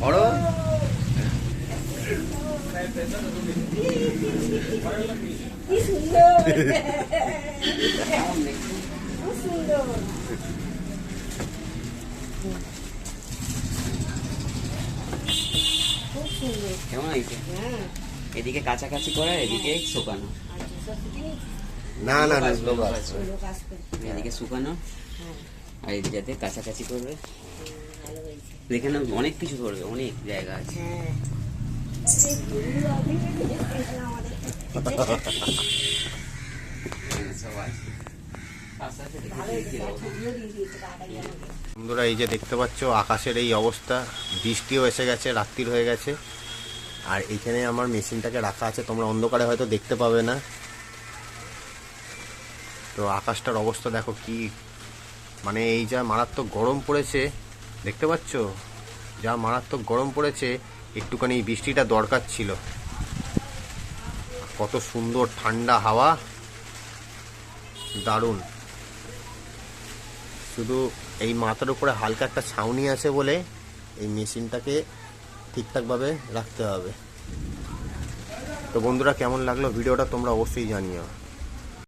বড় কি সুন্দর, খুব সুন্দর। খুব সুন্দর। কেমন হয়েছে? হ্যাঁ। এদিকে কাছাকাছি করে, এদিকে শুকানো। আচ্ছা, সব শিখে নিয়েছিস? না না না, লোক লোক আছে। আছে। লোক আসবে। এদিকে শুকানো হ্যাঁ, আর এদিকে কাছাকাছি করবে। ভালো হয়েছে। এখানে অনেক কিছু করবে, অনেক জায়গা আছে। হ্যাঁ। সেই ফুলগুলো আপনি নিয়ে এসেছেন আমাদের। সবাই আস্তে আস্তে দেখে ভালো হয়েছে, দেখে দাও। ছবিও দিয়ে দিয়েছে তাড়াতাড়ি আমাকে। বন্ধুরা, এই যে দেখতে পাচ্ছ আকাশের এই অবস্থা, বৃষ্টিও এসে গেছে, রাত্রির হয়ে গেছে। আর এইখানে আমার মেশিনটাকে রাখা আছে, তোমরা অন্ধকারে হয়তো দেখতে পাবে না। তো আকাশটার অবস্থা দেখো কি, মানে এই যা মারাত্মক গরম পড়েছে, দেখতে পাচ্ছ যা মারাত্মক গরম পড়েছে, একটুখানি এই বৃষ্টিটা দরকার ছিল। কত সুন্দর ঠান্ডা হাওয়া, দারুণ। শুধু এই মাথার উপরে হালকা একটা ছাউনি আছে বলে এই মেশিনটাকে ঠিকঠাকভাবে রাখতে হবে। তো বন্ধুরা, কেমন লাগলো ভিডিওটা তোমরা অবশ্যই জানিও।